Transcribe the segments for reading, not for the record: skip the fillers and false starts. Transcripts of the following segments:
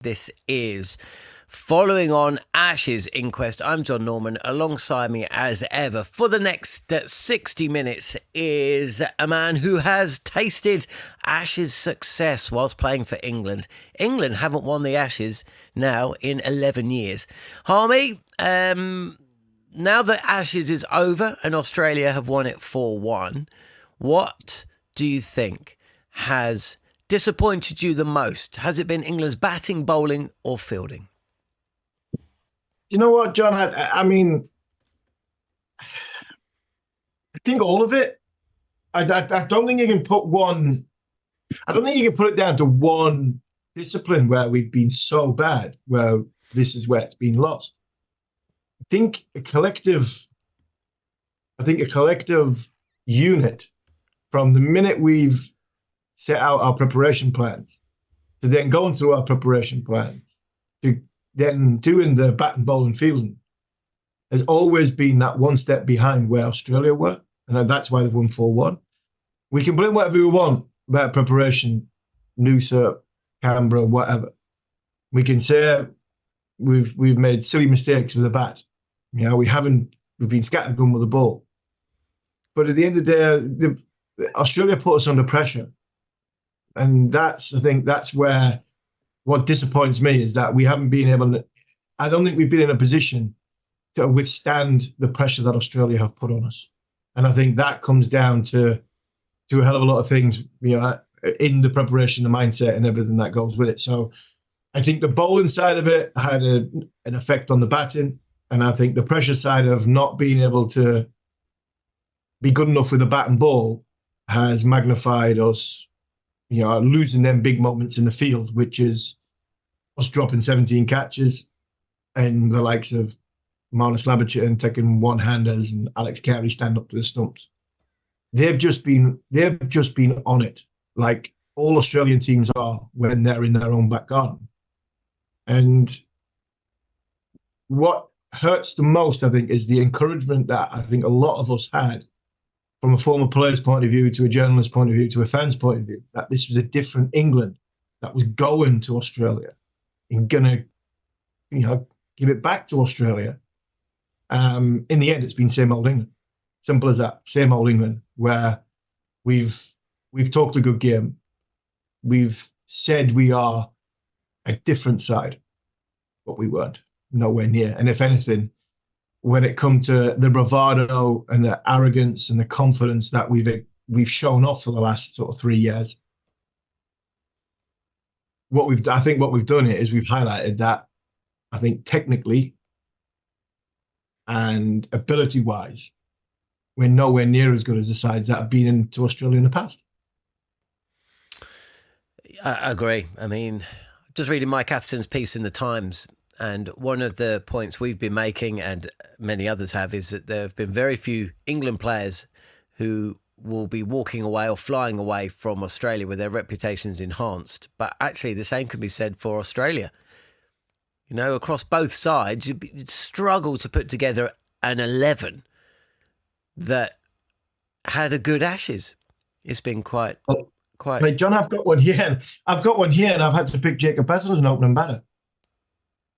This is Following on Ashes Inquest. I'm Jon Norman. Alongside me, as ever, for the next 60 minutes is a man who has tasted Ashes success whilst playing for England. England haven't won the Ashes now in 11 years. Harmy, now that Ashes is over and Australia have won it 4-1, what do you think has disappointed you the most? Has it been England's batting, bowling or fielding? You know what, John? I mean, I think all of it. I don't think you can put one. I don't think you can put it down to one discipline where we've been so bad, where this is where it's been lost. I think a collective unit from the minute we've set out our preparation plans to then going through our preparation plans to then doing the bat and bowl and fielding has always been that one step behind where Australia were. And that's why they've won 4-1. We can blame whatever we want about preparation, Noosa, Canberra, whatever. We can say we've made silly mistakes with the bat. You know, we've been scattergun with the ball. But at the end of the day, Australia put us under pressure. And I think that's where what disappoints me is that we haven't been able to, I don't think we've been in a position to withstand the pressure that Australia have put on us. And I think that comes down to a hell of a lot of things, you know, in the preparation, the mindset and everything that goes with it. So I think the bowling side of it had an effect on the batting. And I think the pressure side of not being able to be good enough with the bat and ball has magnified us, you know, losing them big moments in the field, which is us dropping 17 catches and the likes of Marnus Labuschagne taking one-handers and Alex Carey stand up to the stumps. They've just been on it, like all Australian teams are when they're in their own back garden. And what hurts the most, I think, is the encouragement that I think a lot of us had from a former player's point of view, to a journalist's point of view, to a fan's point of view, that this was a different England that was going to Australia and gonna, you know, give it back to Australia. In the end, it's been same old England. Simple as that. Same old England, where we've talked a good game. We've said we are a different side, but we weren't. Nowhere near. And if anything, when it comes to the bravado and the arrogance and the confidence that we've shown off for the last sort of 3 years, I think what we've done is we've highlighted that I think technically and ability-wise, we're nowhere near as good as the sides that have been into Australia in the past. I agree. I mean, just reading Mike Atherton's piece in the Times, and one of the points we've been making, and many others have, is that there have been very few England players who will be walking away or flying away from Australia with their reputations enhanced. But actually, the same can be said for Australia. You know, across both sides, you'd struggle to put together an 11 that had a good Ashes. It's been quite. Hey, John, I've got one here. And I've had to pick Jacob Bethell as an opening batter.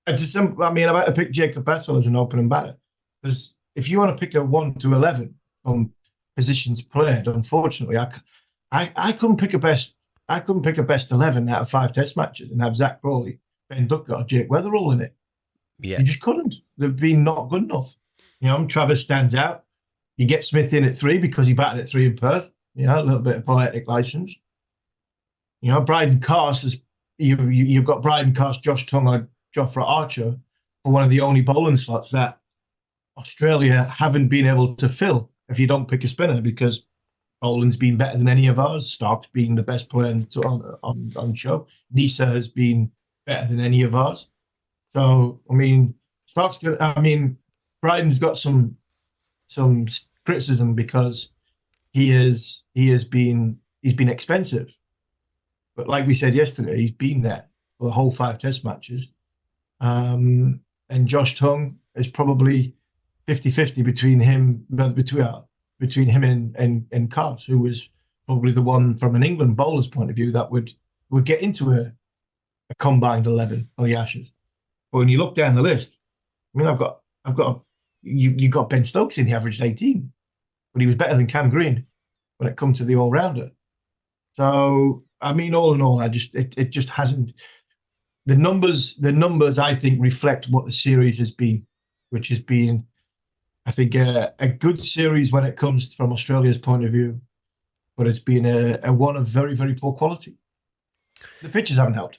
I've had to pick Jacob Bethell as an opening batter, because if you want to pick a 1 to 11 from positions played, unfortunately, I couldn't pick a best. I couldn't pick a best 11 out of 5 Test matches and have Zach Crawley, Ben Duckett, or Jake Weatherall in it. Yeah, you just couldn't. They've been not good enough. You know, Travis stands out. You get Smith in at 3 because he batted at 3 in Perth. You know, a little bit of poetic license. You know, Bryden Carse is. You've got Bryden Carse, Josh Tongue, or Jofra Archer for one of the only bowling slots that Australia haven't been able to fill if you don't pick a spinner, because bowling's been better than any of ours. Stokes being the best player on show. Nisa has been better than any of ours. So, I mean, Bryden's got some criticism because he's been expensive. But like we said yesterday, he's been there for the whole 5 Test matches. And Josh Tongue is probably 50-50 between him and Carse, who was probably the one from an England bowler's point of view that would get into a combined 11 for the Ashes. But when you look down the list, I mean, you got Ben Stokes in, he averaged 18, but he was better than Cam Green when it comes to the all-rounder. So, I mean, all in all, it just hasn't. The numbers, I think, reflect what the series has been, which has been, I think, a good series when it comes from Australia's point of view, but it's been a one of very, very poor quality. The pitches haven't helped.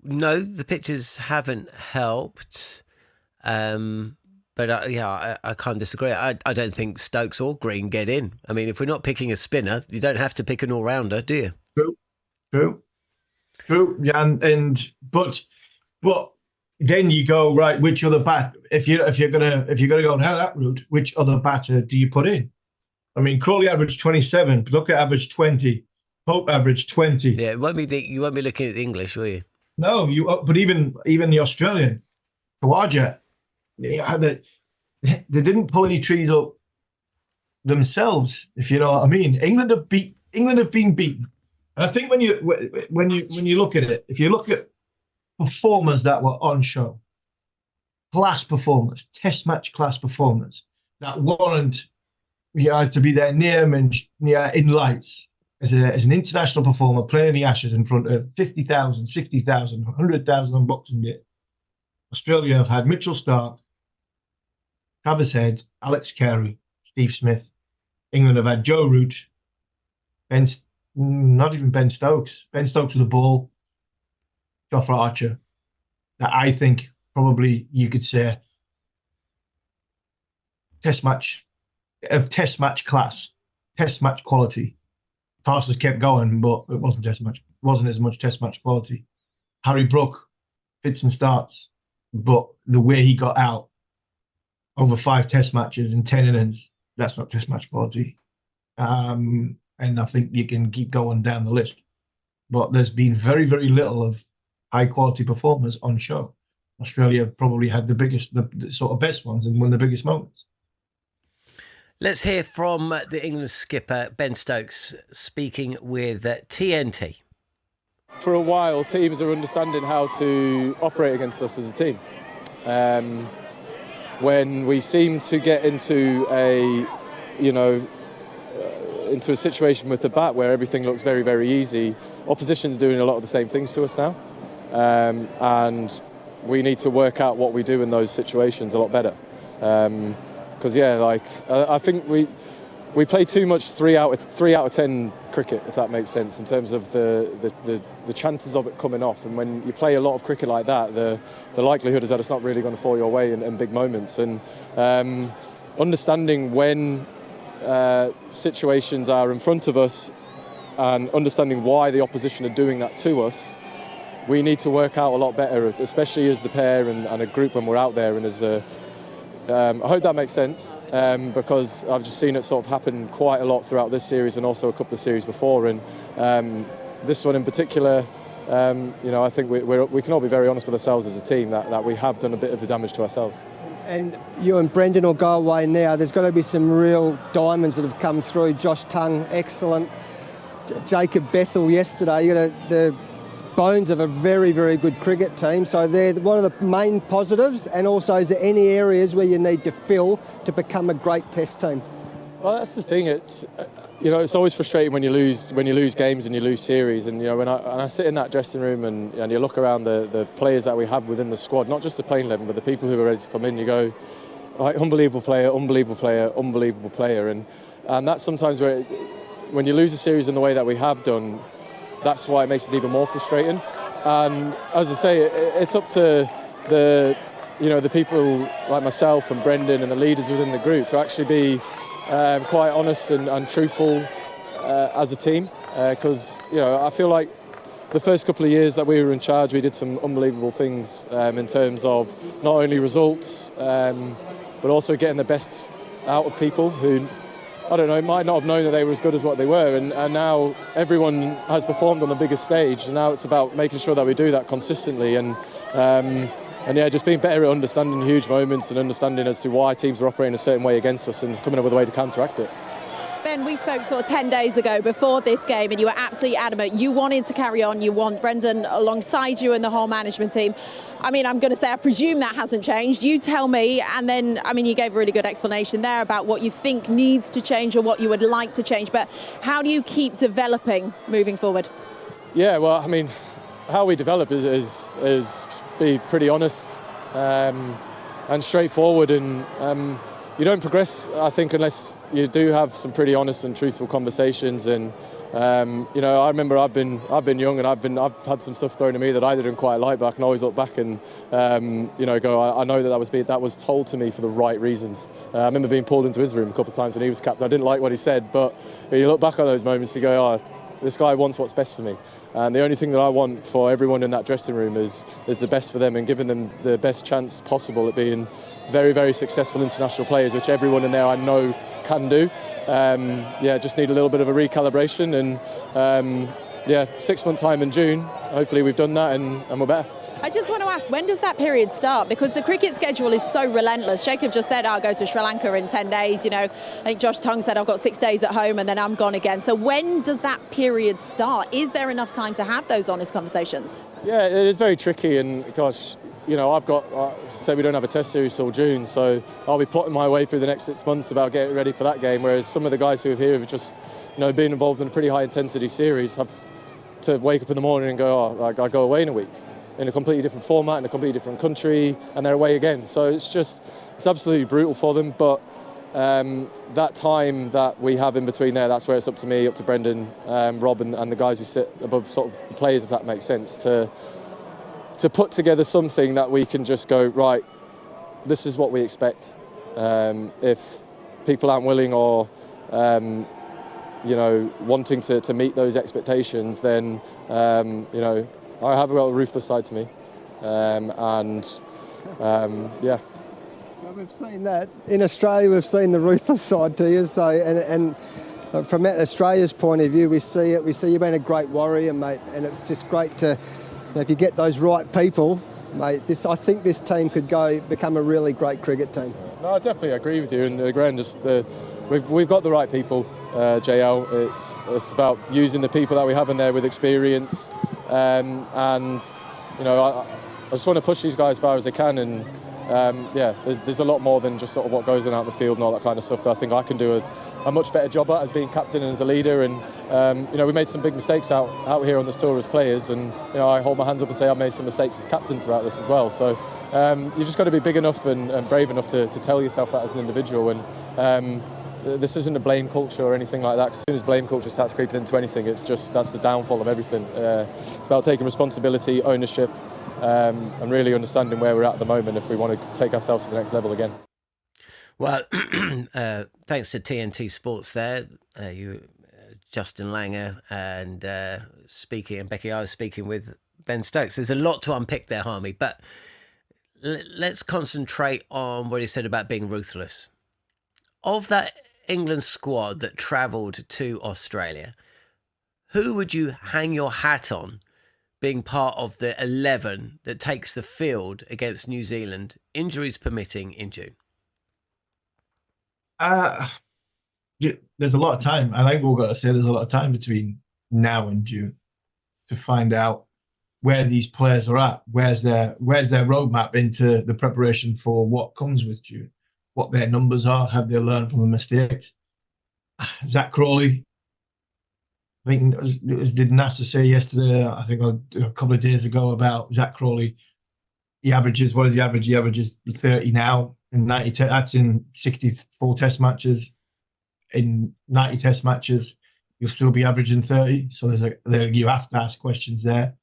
No, the pitches haven't helped. But I can't disagree. I don't think Stokes or Green get in. I mean, if we're not picking a spinner, you don't have to pick an all-rounder, do you? True. Yeah, but then you go, right, which other bat? If you're gonna go down that route, which other batter do you put in? I mean, Crawley averaged 27. Plucker averaged 20. Pope averaged 20. Yeah, you won't be looking at the English, will you? No, but even the Australian, Khawaja, they didn't pull any trees up themselves, if you know what I mean. England have been beaten. And I think when you look at it, if you look at performers that were on show, class performers, test match class performers that warrant to be there near them and in lights as an international performer playing the Ashes in front of 50,000, 60,000, 100,000 on Boxing Day. Australia have had Mitchell Starc, Travis Head, Alex Carey, Steve Smith. England have had Joe Root, not even Ben Stokes. Ben Stokes with the ball, Jofra Archer. That I think probably you could say test match class, test match quality. Parsons kept going, but it wasn't test match. It wasn't as much test match quality. Harry Brook, fits and starts, but the way he got out over 5 test matches in 10 innings, that's not test match quality. And I think you can keep going down the list. But there's been very, very little of high-quality performers on show. Australia probably had the sort of best ones and won the biggest moments. Let's hear from the England skipper, Ben Stokes, speaking with TNT. For a while, teams are understanding how to operate against us as a team. When we seem to get into a situation with the bat where everything looks very, very easy, opposition are doing a lot of the same things to us now. And we need to work out what we do in those situations a lot better. Because I think we play too much 3 out of 10 cricket, if that makes sense, in terms of the chances of it coming off. And when you play a lot of cricket like that, the likelihood is that it's not really going to fall your way in big moments. And understanding when situations are in front of us and understanding why the opposition are doing that to us, we need to work out a lot better, especially as the pair and a group when we're out there. And as I hope that makes sense, because I've just seen it sort of happen quite a lot throughout this series and also a couple of series before. And this one in particular, I think we can all be very honest with ourselves as a team that we have done a bit of the damage to ourselves. And you and Brendon will go away now. There's got to be some real diamonds that have come through. Josh Tongue, excellent. Jacob Bethell yesterday. The bones of a very, very good cricket team. So they're one of the main positives. And also, is there any areas where you need to fill to become a great test team? Well, that's the thing. It's it's always frustrating when you lose games and you lose series. And when I sit in that dressing room and you look around the players that we have within the squad, not just the playing 11, but the people who are ready to come in, you go, like, unbelievable player, unbelievable player, unbelievable player. And that's sometimes where when you lose a series in the way that we have done, that's why it makes it even more frustrating. And as I say, it's up to the people like myself and Brendon and the leaders within the group to actually be quite honest and truthful as a team, because I feel like the first couple of years that we were in charge, we did some unbelievable things in terms of not only results but also getting the best out of people who, I don't know, might not have known that they were as good as what they were, and now everyone has performed on the biggest stage, and now it's about making sure that we do that consistently and just being better at understanding huge moments and understanding as to why teams are operating a certain way against us and coming up with a way to counteract it. Ben, when we spoke sort of 10 days ago before this game, and you were absolutely adamant you wanted to carry on, you want Brendon alongside you and the whole management team. I mean, I'm going to say I presume that hasn't changed. You tell me. And then, I mean, you gave a really good explanation there about what you think needs to change or what you would like to change. But how do you keep developing moving forward? Yeah, well, I mean, how we develop is be pretty honest and straightforward, and you don't progress, I think, unless you do have some pretty honest and truthful conversations. And you know, I remember I've been young, and I've had some stuff thrown at me that I didn't quite like, but I can always look back and you know, go, I know that was told to me for the right reasons. I remember being pulled into his room a couple of times when he was captain. I didn't like what he said, but you look back on those moments, you go, oh, this guy wants what's best for me. And the only thing that I want for everyone in that dressing room is the best for them, and giving them the best chance possible at being very, very successful international players, which everyone in there I know can do. Yeah, just need a little bit of a recalibration, and yeah, 6 month time in June, hopefully we've done that and we're better. I just want to ask, when does that period start? Because the cricket schedule is so relentless. Jacob just said, I'll go to Sri Lanka in 10 days. You know, I think Josh Tongue said, I've got 6 days at home and then I'm gone again. So when does that period start? Is there enough time to have those honest conversations? Yeah, it is very tricky, and gosh, you know, I've got, say we don't have a test series till June, so I'll be plotting my way through the next 6 months about getting ready for that game, whereas some of the guys who are here have just, you know, been involved in a pretty high intensity series have to wake up in the morning and go, oh, I go away in a week, in a completely different format, in a completely different country, and they're away again. So it's absolutely brutal for them, but that time that we have in between there, that's where it's up to me, up to Brendon, Rob and the guys who sit above sort of the players, if that makes sense, to put together something that we can just go, right, this is what we expect. If people aren't willing or you know, wanting to meet those expectations, then you know, I have got a ruthless side to me, and yeah. Well, we've seen that in Australia. We've seen the ruthless side to you. So, and from Australia's point of view, we see it. We see you've been a great warrior, mate, and it's just great to, you know, if you get those right people, mate. I think this team could become a really great cricket team. No, I definitely agree with you. And again, we've got the right people, JL. It's about using the people that we have in there with experience, and you know, I just want to push these guys as far as they can, and yeah, there's a lot more than just sort of what goes on out in the field and all that kind of stuff that I think I can do a much better job at as being captain and as a leader. And you know, we made some big mistakes out here on this tour as players, and you know, I hold my hands up and say I've made some mistakes as captain throughout this as well. So you've just got to be big enough and brave enough to tell yourself that as an individual. And this isn't a blame culture or anything like that. As soon as blame culture starts creeping into anything, that's the downfall of everything. It's about taking responsibility, ownership, and really understanding where we're at the moment if we want to take ourselves to the next level again. Well, thanks to TNT Sports there, Justin Langer and and Becky, I was speaking with Ben Stokes. There's a lot to unpick there, Harmy, but let's concentrate on what he said about being ruthless. Of that England squad that travelled to Australia, who would you hang your hat on being part of the 11 that takes the field against New Zealand, injuries permitting, in June? There's a lot of time. I think we've got to say there's a lot of time between now and June to find out where these players are at. Where's their roadmap into the preparation for what comes with June? What their numbers are? Have they learned from the mistakes? Zach Crawley, I think did NASA say yesterday, I think a couple of days ago, about Zach Crawley. He averages, what is he average? He averages 30 now in 90. That's in 64 test matches. In 90 test matches, you'll still be averaging 30. So you have to ask questions there.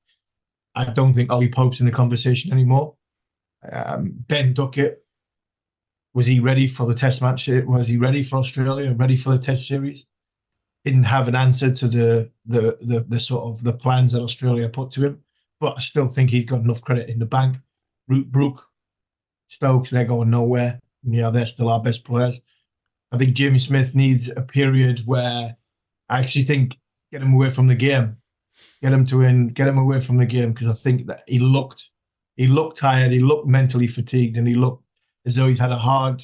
I don't think Ollie Pope's in the conversation anymore. Ben Duckett, was he ready for the test match? Was he ready for Australia? Ready for the test series? Didn't have an answer to the sort of the plans that Australia put to him. But I still think he's got enough credit in the bank. Brooke, Stokes, they're going nowhere. Yeah, they're still our best players. I think Jamie Smith needs a period where I actually think get him away from the game. Get him away from the game, because I think that he looked tired, he looked mentally fatigued, and he looked as though he's had a hard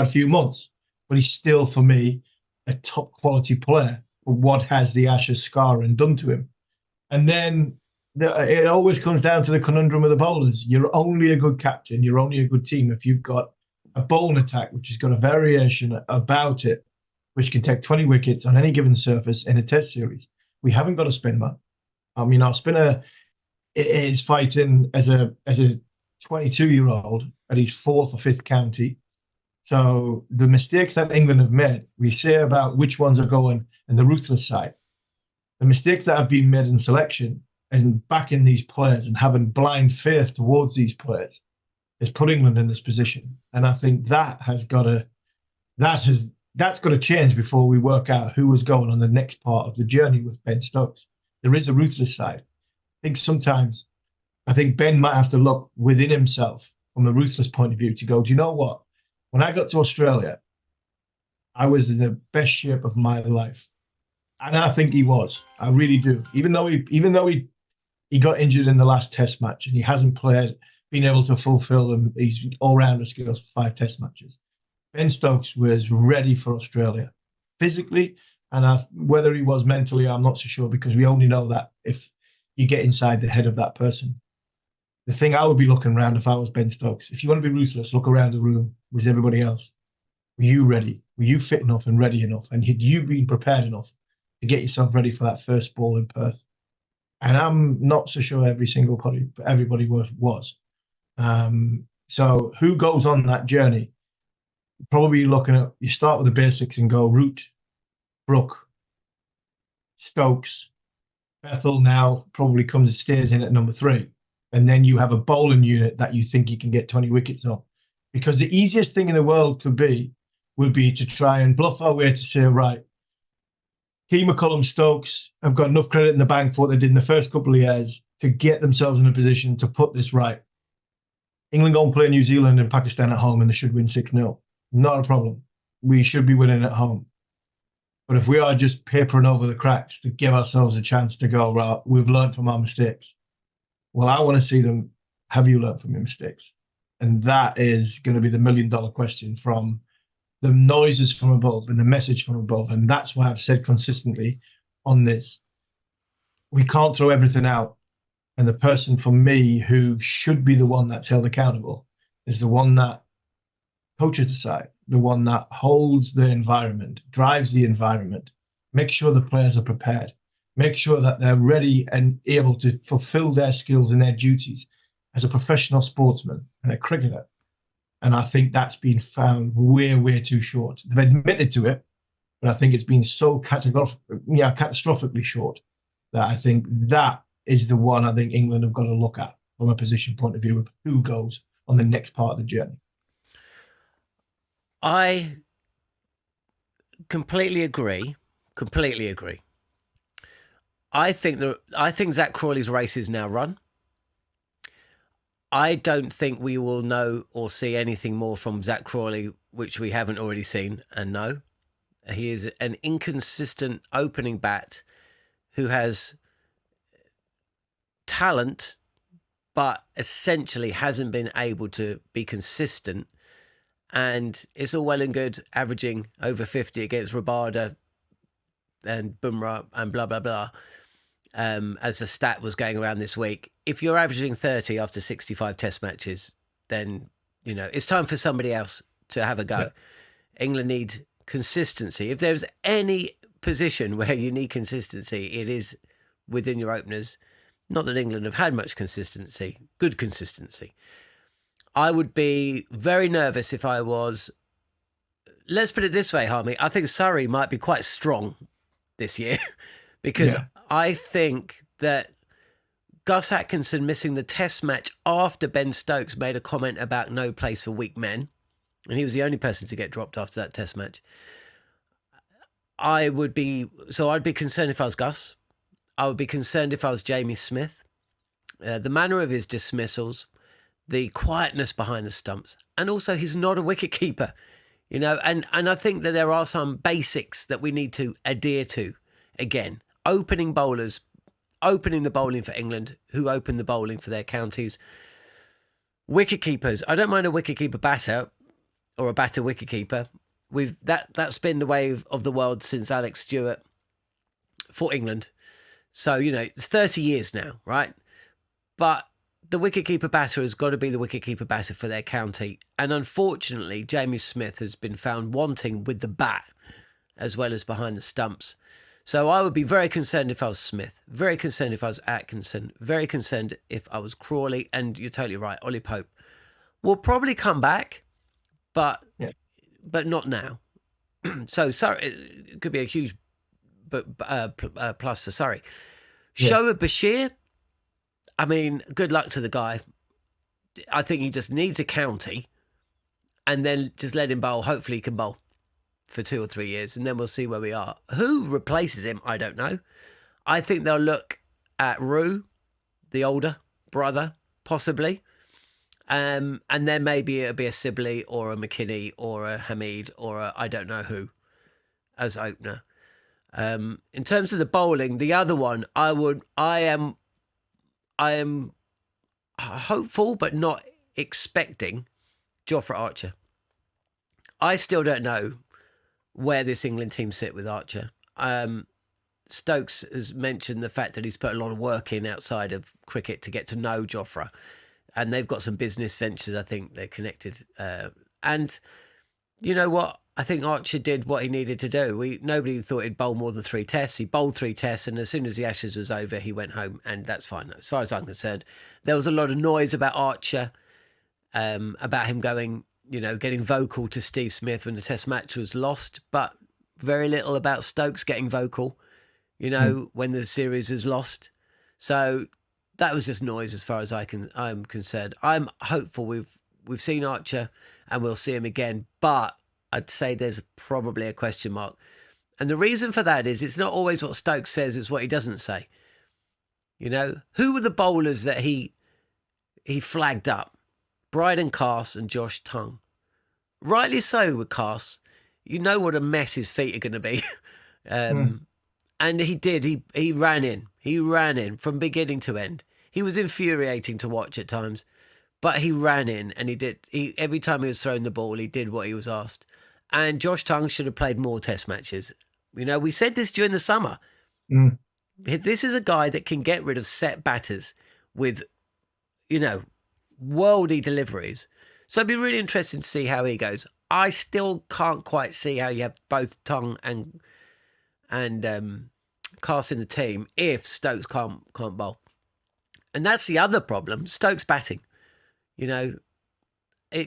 few months. But he's still, for me, a top quality player, but what has the Ashes scarring done to him? And then it always comes down to the conundrum of the bowlers. You're only a good captain, you're only a good team if you've got a bowling attack which has got a variation about it, which can take 20 wickets on any given surface in a test series. We haven't got a spinner. I mean, our spinner is fighting as a 22-year-old at his fourth or fifth county. So the mistakes that England have made, we say about which ones are going and the ruthless side. The mistakes that have been made in selection and backing these players and having blind faith towards these players has put England in this position. And I think that's got to change before we work out who is going on the next part of the journey with Ben Stokes. There is a ruthless side. I think Ben might have to look within himself from a ruthless point of view to go, do you know what? When I got to Australia, I was in the best shape of my life. And I think he was. I really do. Even though he got injured in the last test match and he hasn't been able to fulfill his all-rounder skills for 5 test matches. Ben Stokes was ready for Australia physically, and whether he was mentally, I'm not so sure, because we only know that if you get inside the head of that person. The thing I would be looking around if I was Ben Stokes, if you want to be ruthless, look around the room. Was everybody else? Were you ready? Were you fit enough and ready enough? And had you been prepared enough to get yourself ready for that first ball in Perth? And I'm not so sure everybody was. So who goes on that journey? Probably looking at, you start with the basics and go Root, Brook, Stokes, Bethell now probably stays in at number 3. And then you have a bowling unit that you think you can get 20 wickets on. Because the easiest thing in the world would be to try and bluff our way to say, right, Key, McCullum, Stokes have got enough credit in the bank for what they did in the first couple of years to get themselves in a position to put this right. England go and play New Zealand and Pakistan at home and they should win 6-0. Not a problem. We should be winning at home. But if we are just papering over the cracks to give ourselves a chance to go, right, we've learned from our mistakes. Well, I want to see them, have you learned from your mistakes? And that is going to be the $1 million question from the noises from above and the message from above. And that's why I've said consistently on this, we can't throw everything out. And the person for me who should be the one that's held accountable is the one that coaches the side, the one that holds the environment, drives the environment, makes sure the players are prepared, make sure that they're ready and able to fulfill their skills and their duties as a professional sportsman and a cricketer. And I think that's been found way, way too short. They've admitted to it, but I think it's been so catastrophically short that I think that is the one I think England have got to look at from a position point of view of who goes on the next part of the journey. I completely agree. I think Zach Crawley's race is now run. I don't think we will know or see anything more from Zach Crawley, which we haven't already seen and know. He is an inconsistent opening bat who has talent, but essentially hasn't been able to be consistent. And it's all well and good averaging over 50 against Rabada and Bumrah and blah, blah, blah. As a stat was going around this week, if you're averaging 30 after 65 test matches, then, you know, it's time for somebody else to have a go. Yeah. England need consistency. If there's any position where you need consistency, it is within your openers. Not that England have had much consistency, good consistency. I would be very nervous if I was, let's put it this way, Harmy, I think Surrey might be quite strong this year because I think that Gus Atkinson missing the test match after Ben Stokes made a comment about no place for weak men, and he was the only person to get dropped after that test match. I'd be concerned if I was Gus. I would be concerned if I was Jamie Smith. The manner of his dismissals, the quietness behind the stumps, and also he's not a wicketkeeper, you know, and I think that there are some basics that we need to adhere to. Again, opening bowlers, opening the bowling for England, who open the bowling for their counties. Wicketkeepers, I don't mind a wicketkeeper batter or a batter wicketkeeper. That's been the way of the world since Alex Stewart for England. So, it's 30 years now, right? But the wicketkeeper batter has got to be the wicketkeeper batter for their county. And unfortunately, Jamie Smith has been found wanting with the bat as well as behind the stumps. So I would be very concerned if I was Smith, very concerned if I was Atkinson, very concerned if I was Crawley. And you're totally right, Ollie Pope will probably come back, but not now. So Surrey, it could be a huge plus for Surrey. Shoaib Bashir, I mean, good luck to the guy. I think he just needs a county and then just let him bowl. Hopefully he can bowl for 2 or 3 years and then we'll see where we are. Who replaces him? I don't know. I think they'll look at Rue, the older brother, possibly. And then maybe it'll be a Sibley or a McKinney or a Hamid or a I don't know who as opener. In terms of the bowling, the other one, I am hopeful but not expecting Jofra Archer. I still don't know where this England team sit with Archer. Stokes has mentioned the fact that he's put a lot of work in outside of cricket to get to know Jofra. And they've got some business ventures, I think they're connected. And you know what? I think Archer did what he needed to do. Nobody thought he'd bowl more than 3 tests. He bowled 3 tests, and as soon as the Ashes was over, he went home, and that's fine. As far as I'm concerned, there was a lot of noise about Archer, about him going, getting vocal to Steve Smith when the Test match was lost, but very little about Stokes getting vocal, when the series was lost. So that was just noise as far as I'm concerned. I'm hopeful we've seen Archer and we'll see him again, but I'd say there's probably a question mark. And the reason for that is it's not always what Stokes says, it's what he doesn't say. Who were the bowlers that he flagged up? Brydon Carse and Josh Tongue. Rightly so with Carse. You know what a mess his feet are going to be. And he did. He ran in. He ran in from beginning to end. He was infuriating to watch at times, but he ran in and he did. Every time he was throwing the ball, he did what he was asked. And Josh Tongue should have played more Test matches. We said this during the summer. This is a guy that can get rid of set batters with, worldy deliveries. So it'd be really interesting to see how he goes. I still can't quite see how you have both Tongue and Carse in the team if Stokes can't bowl. And that's the other problem. Stokes batting. It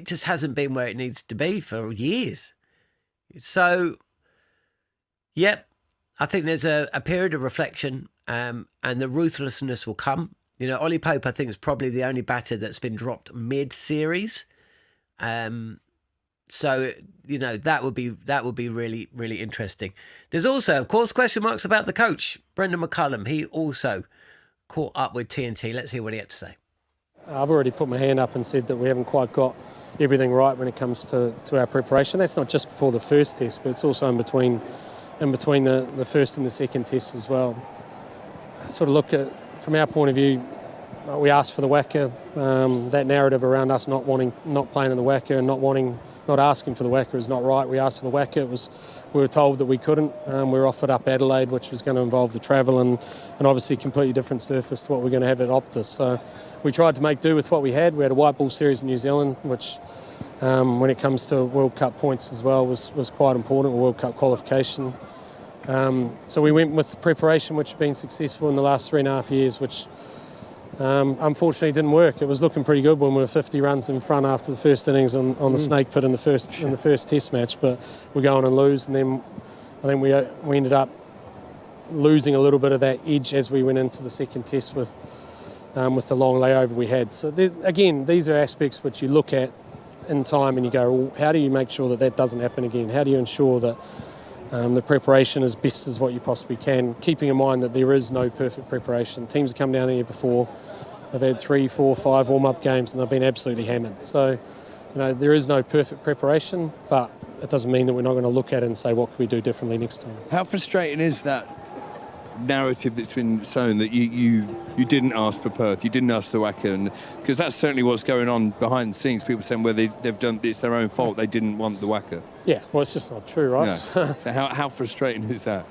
just hasn't been where it needs to be for years. So, yep, I think there's a period of reflection and the ruthlessness will come. Ollie Pope, I think, is probably the only batter that's been dropped mid-series. So, that would be really, really interesting. There's also, of course, question marks about the coach, Brendon McCullum. He also caught up with TNT. Let's hear what he had to say. I've already put my hand up and said that we haven't quite got everything right when it comes to our preparation. That's not just before the first test, but it's also in between the first and the second test as well. I sort of look at, from our point of view, we asked for the whacker. That narrative around us not playing in the whacker and not asking for the whacker is not right. We asked for the whacker. We were told that we couldn't. We were offered up Adelaide, which was going to involve the travel and obviously a completely different surface to what we're going to have at Optus. So we tried to make do with what we had. We had a white ball series in New Zealand, which when it comes to World Cup points as well was quite important, or World Cup qualification. So we went with the preparation, which had been successful in the last 3.5 years, which unfortunately didn't work. It was looking pretty good when we were 50 runs in front after the first innings on the snake pit in the first test match, but we go on and lose, and then I think we ended up losing a little bit of that edge as we went into the second test with the long layover we had. So again, these are aspects which you look at in time and you go, well, how do you make sure that doesn't happen again? How do you ensure that the preparation is best as what you possibly can, keeping in mind that there is no perfect preparation. Teams have come down here before, they've had 3, 4, 5 warm-up games and they've been absolutely hammered. So, there is no perfect preparation, but it doesn't mean that we're not going to look at it and say, what can we do differently next time? How frustrating is that narrative that's been sown that you didn't ask for Perth, you didn't ask the WACA, and because that's certainly what's going on behind the scenes. People saying, well, they've done it's their own fault, they didn't want the WACA. Yeah, well, it's just not true, right? No. So how frustrating is that?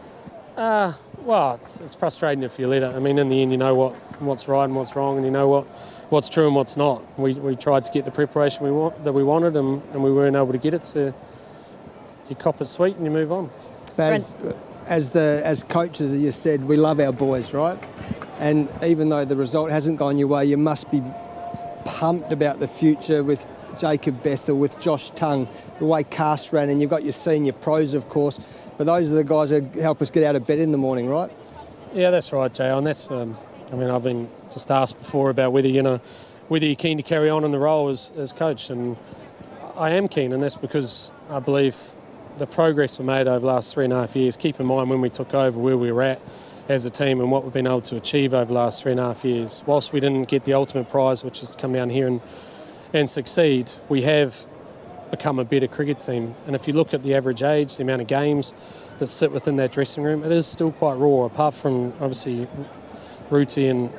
Well, it's frustrating if you let it. I mean, in the end, you know what's right and what's wrong, and you know what's true and what's not. We tried to get the preparation that we wanted, and we weren't able to get it. So you cop it sweet and you move on. As coaches, as you said, we love our boys, right? And even though the result hasn't gone your way, you must be pumped about the future with Jacob Bethell, with Josh Tongue, the way Cast ran, and you've got your senior pros, of course. But those are the guys who help us get out of bed in the morning, right? Yeah, that's right, Jay. And that's, I've been just asked before about whether you're keen to carry on in the role as coach, and I am keen, and that's because I believe the progress we made over the last 3.5 years. Keep in mind when we took over where we were at as a team and what we've been able to achieve over the last 3.5 years. Whilst we didn't get the ultimate prize, which is to come down here and succeed, we have become a better cricket team. And if you look at the average age, the amount of games that sit within that dressing room, it is still quite raw. Apart from obviously Rooty and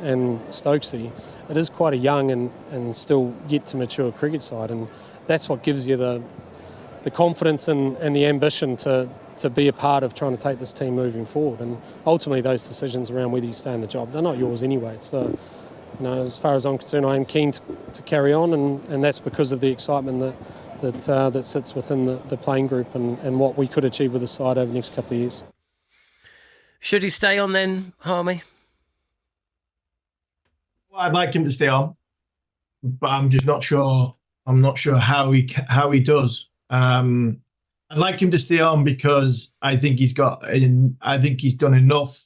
Stokesy, it is quite a young and still yet to mature cricket side, and that's what gives you the confidence and the ambition to be a part of trying to take this team moving forward. And ultimately those decisions around whether you stay in the job, they're not yours anyway. So, as far as I'm concerned, I am keen to carry on, and that's because of the excitement that sits within the playing group and what we could achieve with the side over the next couple of years. Should he stay on then, Harmy? Well, I'd like him to stay on, but I'm just not sure. I'm not sure how he does. I'd like him to stay on because I think he's done enough.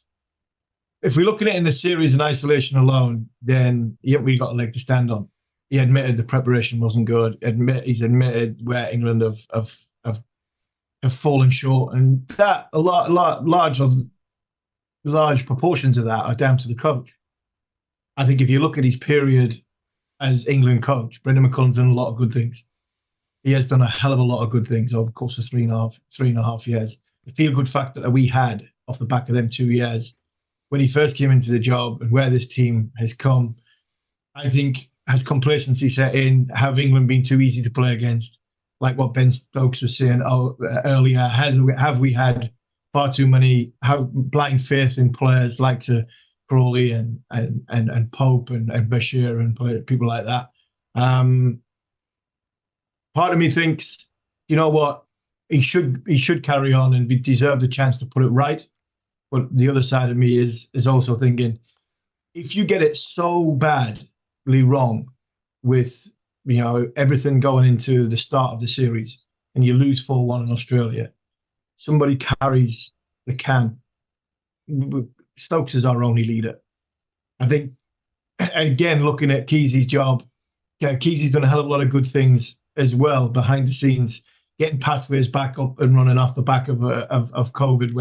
If we look at it in the series in isolation alone, then he hasn't really got a leg to stand on. He admitted the preparation wasn't good. He's admitted where England have fallen short, and that large proportions of that are down to the coach. I think if you look at his period as England coach, Brendon McCullum's done a lot of good things. He has done a hell of a lot of good things over the course of three and a half years. The feel-good factor that we had off the back of them 2 years, when he first came into the job and where this team has come, I think has complacency set in? Have England been too easy to play against? Like what Ben Stokes was saying earlier, have we had far too many blind faith in players like Crawley and Pope and Bashir and people like that? Part of me thinks, you know what, he should carry on and deserve the chance to put it right. But the other side of me is also thinking, if you get it so badly wrong with everything going into the start of the series and you lose 4-1 in Australia, somebody carries the can. Stokes is our only leader. I think, again, looking at Keezy's job, Keezy's done a hell of a lot of good things as well behind the scenes, getting pathways back up and running off the back of COVID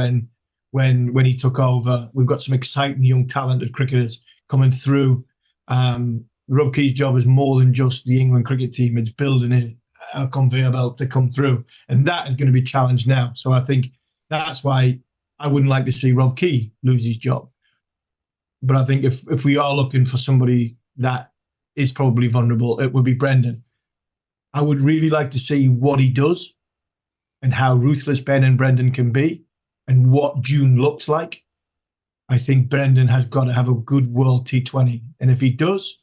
when he took over. We've got some exciting young talented cricketers coming through. Rob Key's job is more than just the England cricket team. It's building a conveyor belt to come through, and that is going to be challenged now. So I think that's why I wouldn't like to see Rob Key lose his job. But I think if we are looking for somebody that is probably vulnerable, it would be Brendon. I would really like to see what he does and how ruthless Ben and Brendon can be and what June looks like. I think Brendon has got to have a good World T20. And if he does,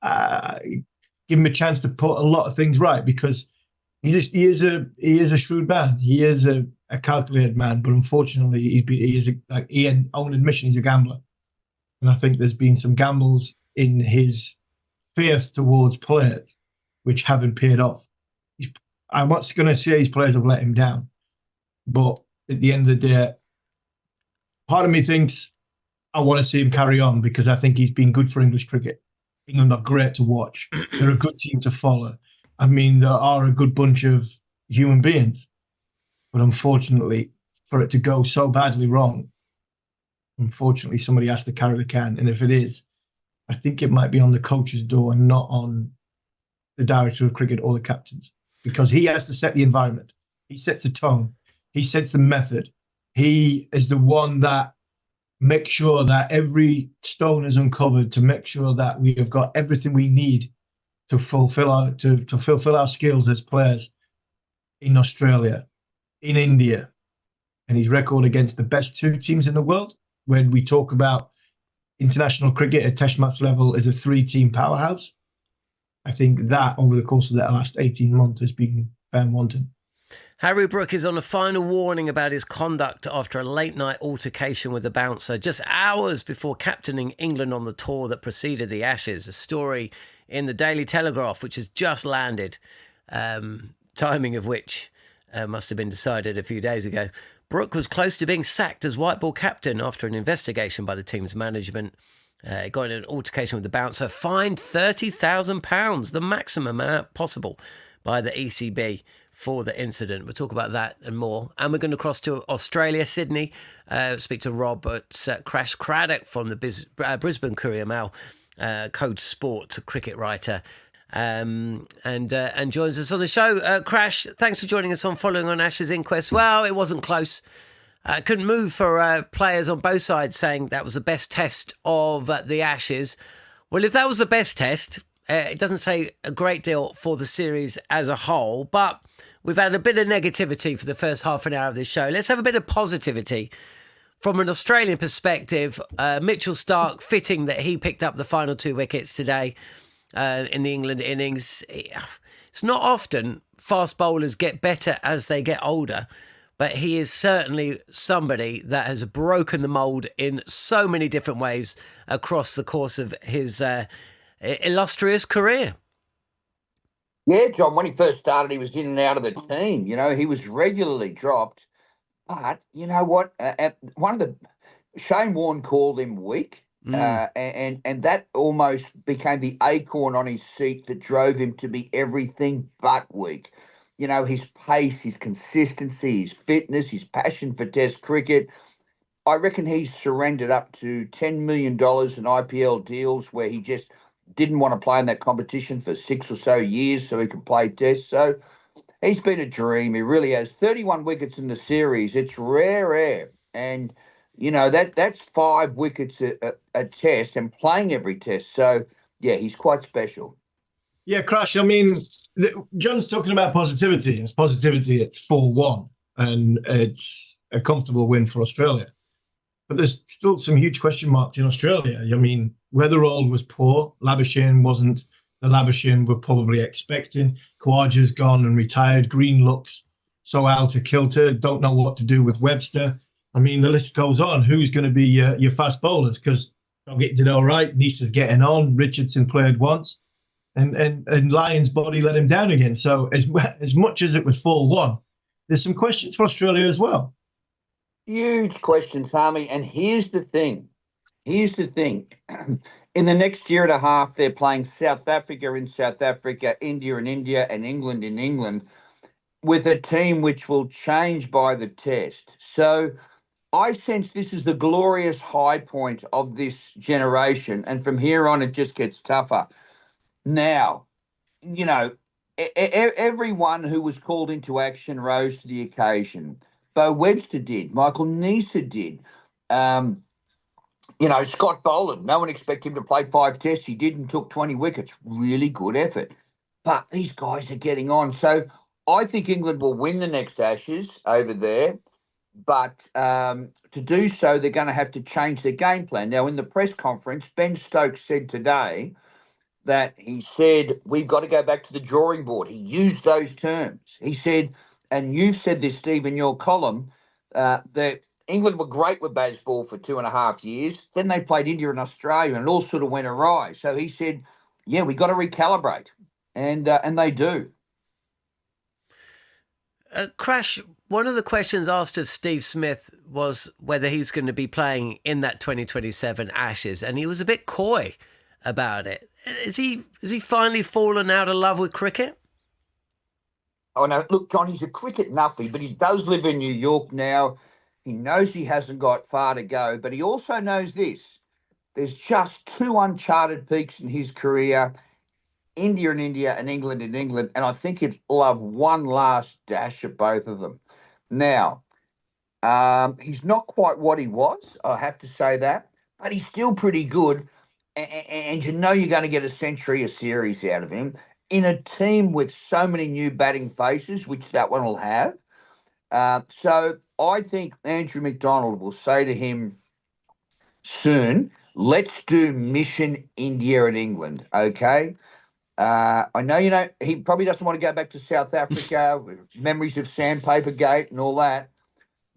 give him a chance to put a lot of things right, because he is a shrewd man. He is a calculated man, but unfortunately, he is like Ian own admission, he's a gambler. And I think there's been some gambles in his faith towards players which haven't paid off. I'm not going to say his players have let him down, but at the end of the day, part of me thinks I want to see him carry on because I think he's been good for English cricket. England are great to watch. They're a good team to follow. I mean, they are a good bunch of human beings. But unfortunately, for it to go so badly wrong, unfortunately, somebody has to carry the can. And if it is, I think it might be on the coach's door and not on the director of cricket or the captains, because he has to set the environment. He sets the tone. He sets the method. He is the one that make sure that every stone is uncovered, to make sure that we have got everything we need to fulfill our skills as players in Australia, in India, and his record against the best two teams in the world. When we talk about international cricket at Test match level as a 3-team powerhouse, I think that over the course of the last 18 months has been found wanting. Harry Brook is on a final warning about his conduct after a late-night altercation with a bouncer just hours before captaining England on the tour that preceded the Ashes. A story in the Daily Telegraph, which has just landed, timing of which must have been decided a few days ago. Brook was close to being sacked as white ball captain after an investigation by the team's management. Got in an altercation with the bouncer, fined £30,000, the maximum amount possible by the ECB for the incident. We'll talk about that and more. And we're going to cross to Australia, Sydney, speak to Robert Craddock from the Brisbane Courier Mail, Code Sport cricket writer, and joins us on the show. Crash, thanks for joining us on Following on Ashes Inquest. Well, it wasn't close. Couldn't move for players on both sides saying that was the best test of the Ashes. Well, if that was the best test, it doesn't say a great deal for the series as a whole, but we've had a bit of negativity for the first half an hour of this show. Let's have a bit of positivity. From an Australian perspective, Mitchell Starc, fitting that he picked up the final 2 wickets today in the England innings. It's not often fast bowlers get better as they get older, but he is certainly somebody that has broken the mould in so many different ways across the course of his illustrious career. Yeah, John, when he first started, he was in and out of the team. You know, he was regularly dropped. But you know what? Shane Warne called him weak, and that almost became the acorn on his seat that drove him to be everything but weak. You know, his pace, his consistency, his fitness, his passion for Test cricket. I reckon he's surrendered up to $10 million in IPL deals where he just didn't want to play in that competition for 6 or so years so he could play Test. So he's been a dream. He really has. 31 wickets in the series. It's rare. And, you know, that's 5 wickets a Test and playing every Test. So, yeah, he's quite special. Yeah, Crash, I mean, John's talking about positivity. It's positivity. It's 4-1, and it's a comfortable win for Australia. But there's still some huge question marks in Australia. I mean, Weatherall was poor. Labuschagne wasn't the Labuschagne we're probably expecting. Khawaja's gone and retired. Green looks so out of kilter. Don't know what to do with Webster. I mean, the list goes on. Who's going to be your fast bowlers? Because Doggett did all right. Nisa's getting on. Richardson played once. And Lyon's body let him down again. So as much as it was 4-1, there's some questions for Australia as well. Huge questions, Harmy. And here's the thing. In the next year and a half, they're playing South Africa in South Africa, India in India, and England in England, with a team which will change by the Test. So I sense this is the glorious high point of this generation. And from here on, it just gets tougher. Now, you know, everyone who was called into action rose to the occasion. Bo Webster did. Michael Nisa did. You know, Scott Boland, no one expected him to play 5 Tests. He did and took 20 wickets. Really good effort. But these guys are getting on. So I think England will win the next Ashes over there. But to do so, they're going to have to change their game plan. Now, in the press conference, Ben Stokes said today that he said, we've got to go back to the drawing board. He used those terms. He said, and you've said this, Steve, in your column, that England were great with baseball for 2.5 years. Then they played India and Australia, and it all sort of went awry. So he said, yeah, we got to recalibrate. And they do. Crash, one of the questions asked of Steve Smith was whether he's going to be playing in that 2027 Ashes, and he was a bit coy about it. Is he finally fallen out of love with cricket? Oh, no, look, John, he's a cricket nuffy, but he does live in New York now. He knows he hasn't got far to go, but he also knows this. There's just 2 uncharted peaks in his career, India in India and England in England, and I think he'll have one last dash at both of them. Now, He's not quite what he was, I have to say that, but he's still pretty good. And you know you're going to get a century a series out of him in a team with so many new batting faces, which that one will have. So I think Andrew McDonald will say to him soon, let's do Mission India and England, okay? I know, he probably doesn't want to go back to South Africa with memories of Sandpaper Gate and all that,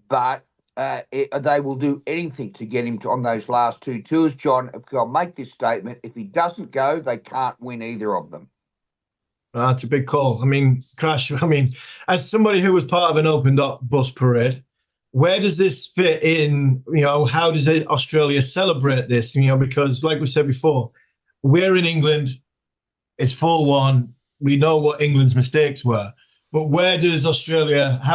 but they will do anything to get him on those last two tours, John. I'll make this statement. If he doesn't go, they can't win either of them. That's a big call. I mean, Crash, as somebody who was part of an opened up bus parade, where does this fit in? How does Australia celebrate this? Because like we said before, we're in England, it's 4-1. We know what England's mistakes were. But how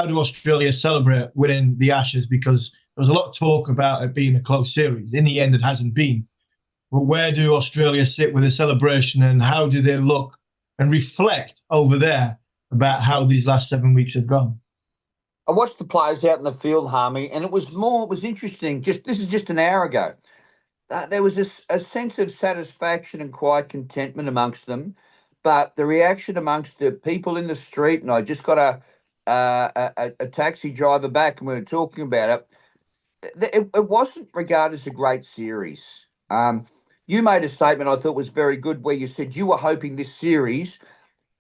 do Australia celebrate winning the Ashes? Because there was a lot of talk about it being a close series. In the end, it hasn't been. But where do Australia sit with a celebration, and how do they look and reflect over there about how these last 7 weeks have gone? I watched the players out in the field, Harmy, and it was interesting. This is just an hour ago. There was a sense of satisfaction and quiet contentment amongst them, but the reaction amongst the people in the street, and I just got a taxi driver back, and we were talking about it. It wasn't regarded as a great series. You made a statement I thought was very good, where you said you were hoping this series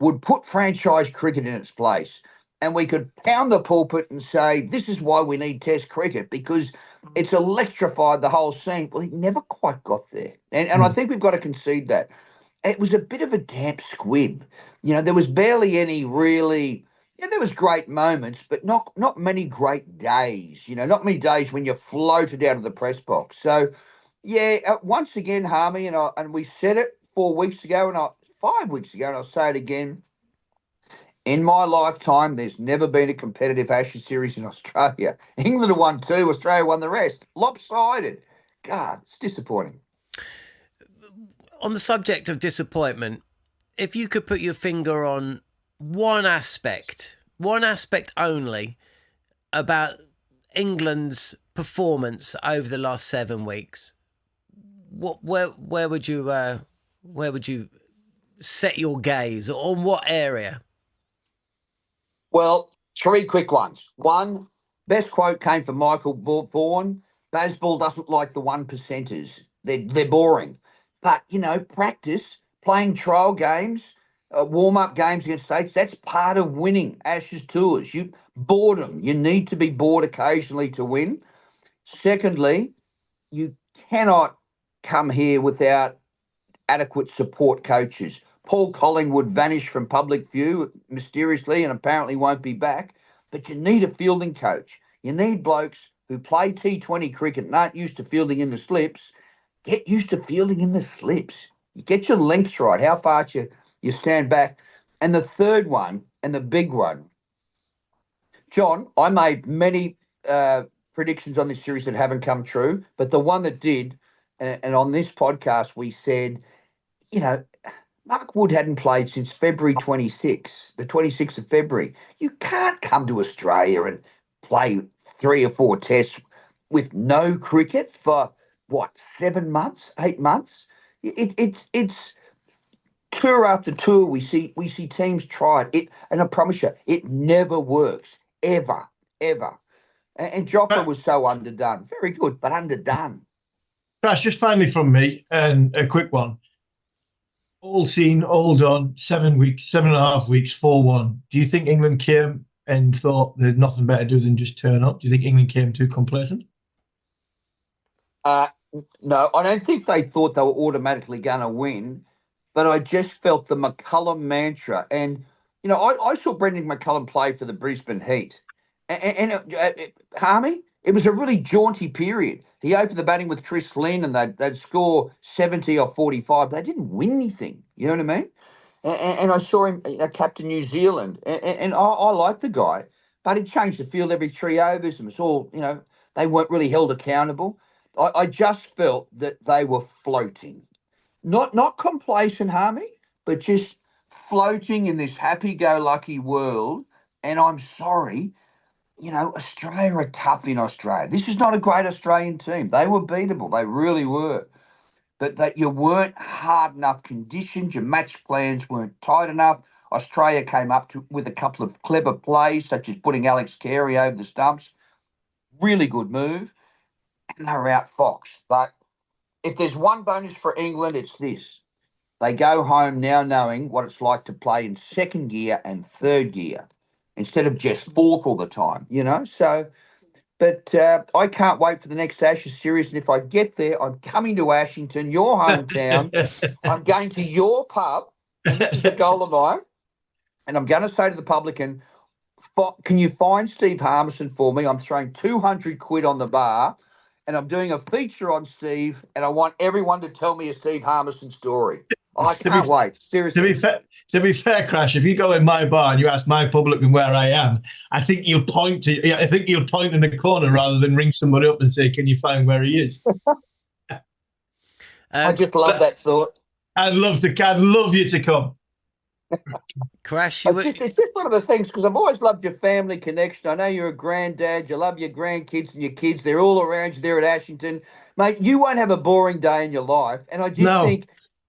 would put franchise cricket in its place, and we could pound the pulpit and say, this is why we need Test cricket, because it's electrified the whole scene. Well, it never quite got there. And I think we've got to concede that. It was a bit of a damp squib. There was barely any really... there was great moments, but not many great days. Not many days when you floated out of the press box. So, once again, Harmy, and we said it 5 weeks ago, and I'll say it again. In my lifetime, there's never been a competitive Ashes series in Australia. England won 2, Australia won the rest. Lopsided. God, it's disappointing. On the subject of disappointment, if you could put your finger on one aspect only about England's performance over the last 7 weeks, where would you set your gaze? On what area? Well, 3 quick ones. One, best quote came from Michael Vaughan. Baseball doesn't like the 1%ers. They're boring. But, practice, playing trial games, warm-up games against states, that's part of winning Ashes tours. Boredom. You need to be bored occasionally to win. Secondly, you cannot come here without adequate support coaches. Paul Collingwood vanished from public view mysteriously and apparently won't be back. But you need a fielding coach. You need blokes who play T20 cricket and aren't used to fielding in the slips. Get used to fielding in the slips. You get your lengths right, how far you stand back. And the third one, and the big one, John, I made many predictions on this series that haven't come true, but the one that did, and on this podcast we said, Mark Wood hadn't played since February 26th, the 26th of February. You can't come to Australia and play 3 or 4 tests with no cricket for, 7 months, 8 months? It's tour after tour. We see teams try it, and I promise you, it never works, ever. And Jofra was so underdone. Very good, but underdone. Crash, just finally from me, and a quick one. All seen, all done, 7 weeks, 7.5 weeks, 4-1. Do you think England came and thought there's nothing better to do than just turn up? Do you think England came too complacent? No, I don't think they thought they were automatically going to win, but I just felt the McCullum mantra. And, I saw Brendon McCullum play for the Brisbane Heat. And Harmy, it was a really jaunty period. He opened the batting with Chris Lynn, and they'd score 70 or 45. They didn't win anything. You know what I mean? And I saw him captain New Zealand, and I liked the guy, but he changed the field every 3 overs, and it was all, they weren't really held accountable. I just felt that they were floating, not complacent, Harmy, but just floating in this happy-go-lucky world. And I'm sorry, Australia are tough in Australia. This is not a great Australian team. They were beatable. They really were. But that you weren't hard enough conditions. Your match plans weren't tight enough. Australia came up with a couple of clever plays, such as putting Alex Carey over the stumps. Really good move. And they were outfoxed. But if there's one bonus for England, it's this. They go home now knowing what it's like to play in second gear and third gear instead of just fourth all the time, So, but I can't wait for the next Ashes series. And if I get there, I'm coming to Ashington, your hometown. I'm going to your pub, and this is a goal of mine. And I'm going to say to the publican, can you find Steve Harmison for me? I'm throwing 200 quid on the bar, and I'm doing a feature on Steve, and I want everyone to tell me a Steve Harmison story. I can't wait. Seriously. To be fair, Crash, if you go in my bar and you ask my publican where I am, I think you'll point in the corner rather than ring somebody up and say, "Can you find where he is?" I just love that thought. I'd love you to come. Crash, it's just one of the things, because I've always loved your family connection. I know you're a granddad. You love your grandkids and your kids. They're all around you there at Ashington. Mate, you won't have a boring day in your life. And I just think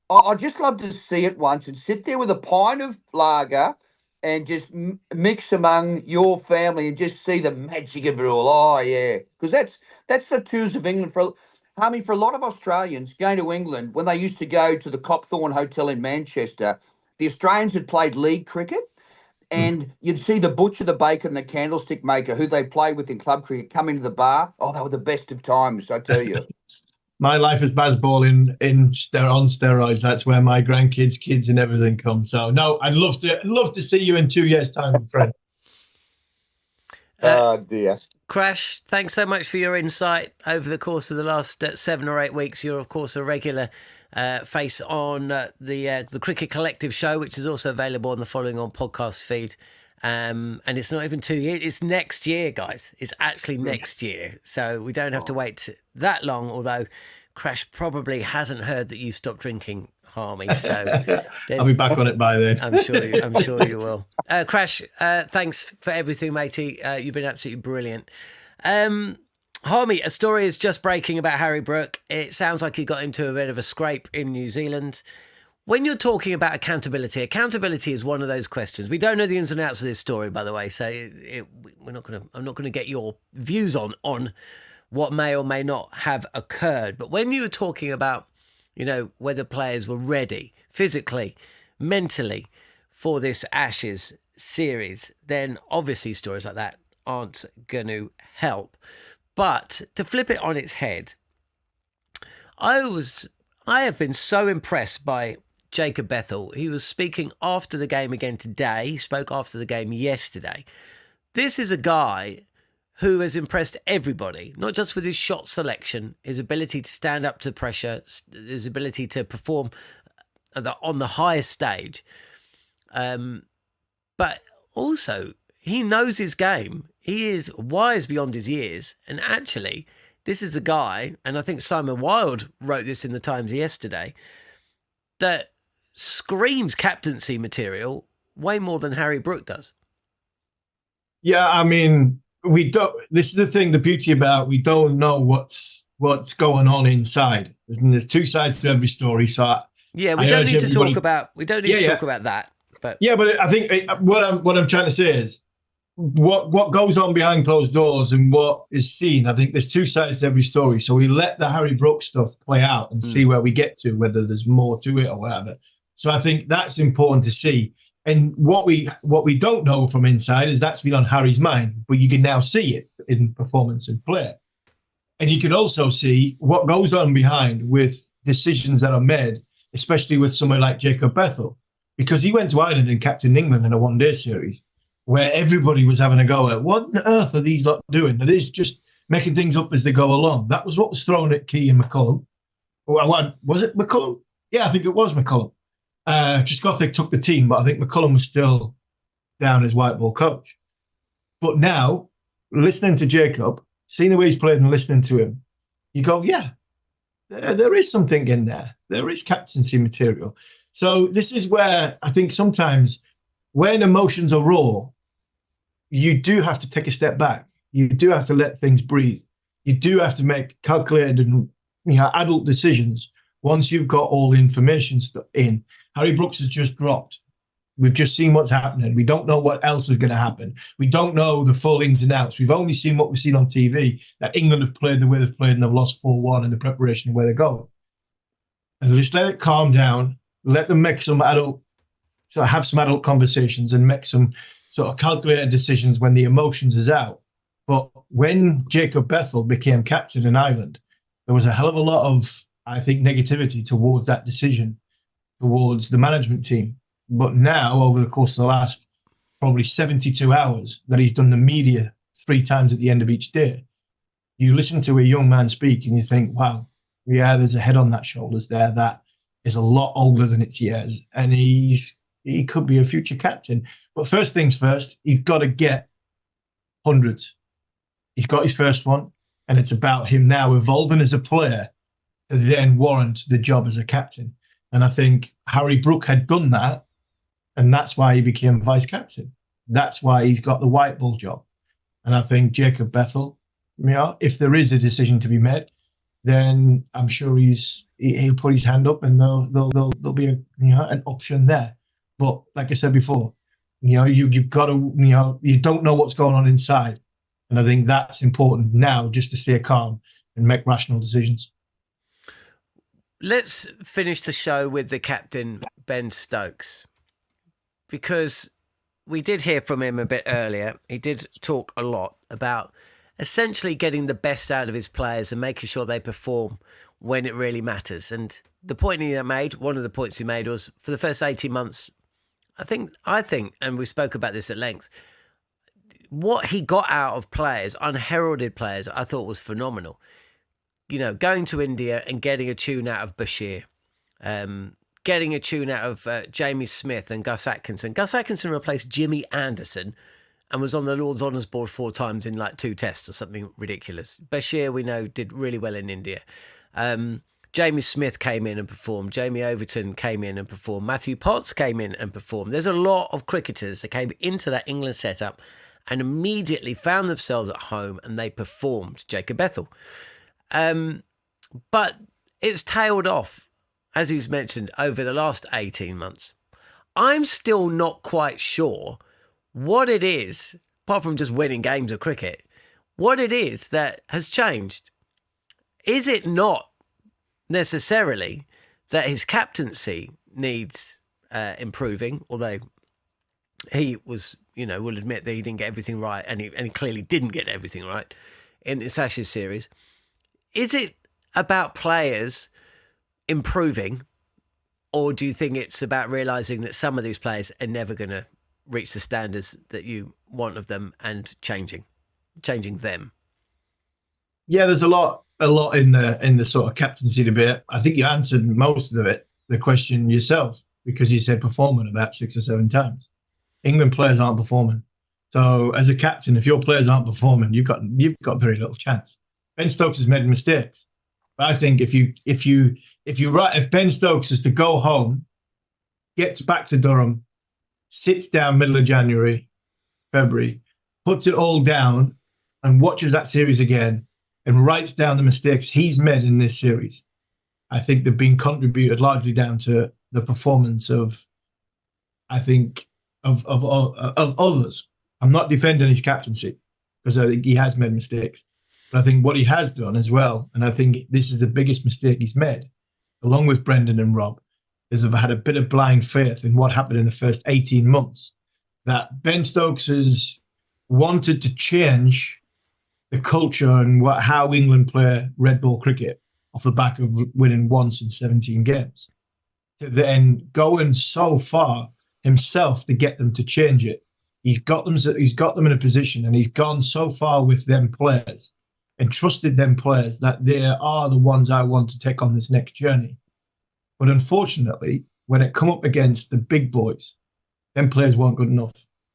I'd just love to see it once and sit there with a pint of lager and just mix among your family and just see the magic of it all. Oh, yeah. Because that's the tours of England. For a lot of Australians going to England, when they used to go to the Copthorne Hotel in Manchester, the Australians had played league cricket, and you'd see the butcher, the baker, and the candlestick maker, who they play with in club cricket, come into the bar. Oh, they were the best of times, I tell you. My life is baseball on steroids. That's where my grandkids, kids, and everything come. So no, I'd love to see you in 2 years' time, friend. Oh dear. Crash, thanks so much for your insight over the course of the last 7 or 8 weeks. You're of course a regular face on the Cricket Collective show, which is also available on the Following On podcast feed. And it's not even 2 years. It's next year, guys. It's actually next year. So we don't have to wait that long, although Crash probably hasn't heard that you stopped drinking, Harmy. So I'll be back on it by then. I'm sure you will. Crash, thanks for everything, matey. You've been absolutely brilliant. Harmy, a story is just breaking about Harry Brook. It sounds like he got into a bit of a scrape in New Zealand. When you're talking about accountability is one of those questions. We don't know the ins and outs of this story, by the way, so I'm not going to get your views on what may or may not have occurred. But when you were talking about, whether players were ready physically, mentally for this Ashes series, then obviously stories like that aren't going to help. But to flip it on its head, I have been so impressed by Jacob Bethell. He was speaking after the game again today. He spoke after the game yesterday. This is a guy who has impressed everybody, not just with his shot selection, his ability to stand up to pressure, his ability to perform on the highest stage, but also he knows his game. He is wise beyond his years. And actually, this is a guy, and I think Simon Wilde wrote this in the Times yesterday, that screams captaincy material way more than Harry Brook does. Yeah, I mean, we don't. This is the thing. The beauty about we don't know what's going on inside. There's two sides to every story. So we don't need to talk about that. But but I think what I'm trying to say is what goes on behind closed doors and what is seen. I think there's two sides to every story. So we let the Harry Brook stuff play out and see where we get to, whether there's more to it or whatever. So I think that's important to see. And what we don't know from inside is that's been on Harry's mind, but you can now see it in performance and play. And you can also see what goes on behind with decisions that are made, especially with somebody like Jacob Bethell, because he went to Ireland and captained England in a one-day series where everybody was having a go at what on earth are these lot doing? Are they just making things up as they go along? That was what was thrown at Key and McCullum. Was it McCullum? Yeah, I think it was McCullum. Trescothick took the team, but I think McCullum was still down as white ball coach. But now, listening to Jacob, seeing the way he's played and listening to him, you go, yeah, there is something in there. There is captaincy material. So this is where I think sometimes when emotions are raw, you do have to take a step back. You do have to let things breathe. You do have to make calculated and adult decisions once you've got all the information in. Harry Brooks has just dropped. We've just seen what's happening. We don't know what else is going to happen. We don't know the full ins and outs. We've only seen what we've seen on TV, that England have played the way they've played and they've lost 4-1 in the preparation of where they're going. And just let it calm down. Let them make some have some adult conversations and make some sort of calculated decisions when the emotions is out. But when Jacob Bethell became captain in Ireland, there was a hell of a lot of, I think, negativity towards that decision, towards the management team. But now, over the course of the last probably 72 hours that he's done the media 3 times at the end of each day, you listen to a young man speak and you think, wow, yeah, there's a head on that shoulders there that is a lot older than its years. And he could be a future captain. But first things first, he's got to get hundreds. He's got his first one, and it's about him now evolving as a player to then warrant the job as a captain. And I think Harry Brook had done that, and that's why he became vice captain. That's why he's got the white ball job. And I think Jacob Bethell, if there is a decision to be made, then I'm sure he'll put his hand up, and there'll be an option there. But like I said before, you've got to you don't know what's going on inside, and I think that's important now, just to stay calm and make rational decisions. Let's finish the show with the captain, Ben Stokes, because we did hear from him a bit earlier. He did talk a lot about essentially getting the best out of his players and making sure they perform when it really matters. And the point he made, one of the points he made was, for the first 18 months, I think, and we spoke about this at length, what he got out of players, unheralded players, I thought was phenomenal. Going to India and getting a tune out of Bashir, getting a tune out of Jamie Smith and Gus Atkinson. Gus Atkinson replaced Jimmy Anderson and was on the Lord's Honours Board 4 times in like 2 tests or something ridiculous. Bashir, we know, did really well in India. Jamie Smith came in and performed. Jamie Overton came in and performed. Matthew Potts came in and performed. There's a lot of cricketers that came into that England setup and immediately found themselves at home, and they performed. Jacob Bethell. But it's tailed off, as he's mentioned, over the last 18 months. I'm still not quite sure what it is, apart from just winning games of cricket, what it is that has changed. Is it not necessarily that his captaincy needs improving, although he was, will admit that he didn't get everything right, and he clearly didn't get everything right in this Ashes series. Is it about players improving, or do you think it's about realising that some of these players are never going to reach the standards that you want of them and changing them? Yeah, there's a lot in the sort of captaincy debate. I think you answered most of it, the question yourself, because you said performing about 6 or 7 times. England players aren't performing. So as a captain, if your players aren't performing, you've got very little chance. Ben Stokes has made mistakes. But I think if Ben Stokes is to go home, gets back to Durham, sits down middle of January, February, puts it all down and watches that series again and writes down the mistakes he's made in this series, I think they've been contributed largely down to the performance of others. I'm not defending his captaincy, because I think he has made mistakes. But I think what he has done as well, and I think this is the biggest mistake he's made, along with Brendon and Rob, is have had a bit of blind faith in what happened in the first 18 months. That Ben Stokes has wanted to change the culture and how England play red ball cricket off the back of winning once in 17 games. To then going so far himself to get them to change it. He's got them in a position, and he's gone so far with them players and trusted them players that they are the ones I want to take on this next journey. But unfortunately, when it come up against the big boys, them players weren't good enough.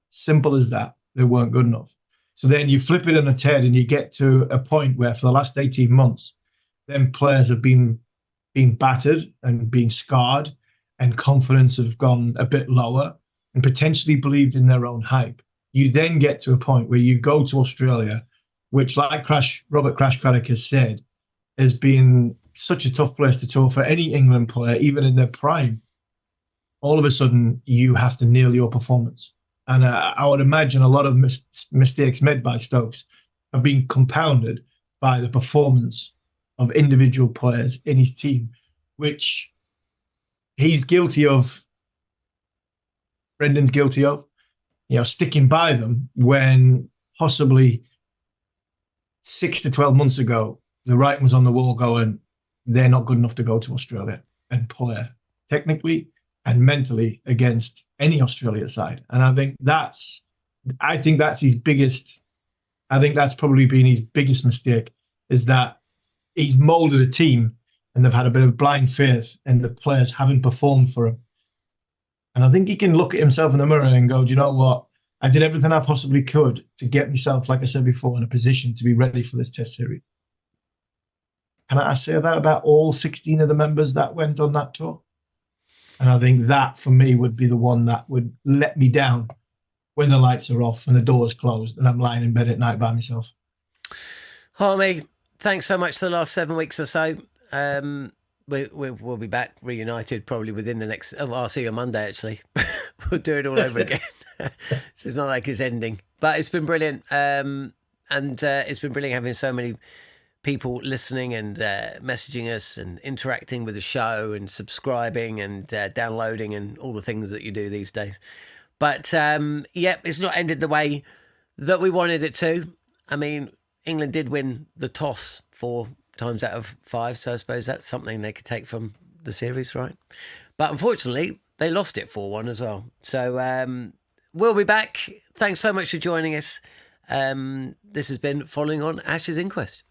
Simple as that. They weren't good enough. So then you flip it on its head and you get to a point where for the last 18 months, them players have been battered and been scarred, and confidence have gone a bit lower and potentially believed in their own hype. you then get to a point where you go to Australia, which, like Robert Crash Craddock has said, has been such a tough place to tour for any England player, even in their prime. All of a sudden, you have to nail your performance. And I would imagine a lot of mistakes made by Stokes have been compounded by the performance of individual players in his team, which he's guilty of, Brendon's guilty of, sticking by them when possibly 6 to 12 months ago, the writing was on the wall going, they're not good enough to go to Australia and play technically and mentally against any Australia side. And I think that's his biggest, I think that's probably been his biggest mistake, is that he's molded a team and they've had a bit of blind faith in the players having performed for him. And I think he can look at himself in the mirror and go, do you know what? I did everything I possibly could to get myself, like I said before, in a position to be ready for this test series. Can I say that about all 16 of the members that went on that tour? And I think that, for me, would be the one that would let me down when the lights are off and the door's closed and I'm lying in bed at night by myself. Harmy, thanks so much for the last 7 weeks or so. We'll be back reunited probably within the next... Oh, I'll see you on Monday, actually. We'll do it all over again. So it's not like it's ending. But it's been brilliant. And it's been brilliant having so many people listening and messaging us and interacting with the show and subscribing and downloading and all the things that you do these days. But, it's not ended the way that we wanted it to. I mean, England did win the toss 4 times out of 5, so I suppose that's something they could take from the series, right? But unfortunately, they lost it 4-1 as well. So we'll be back. Thanks so much for joining us. This has been Following on Ash's Inquest.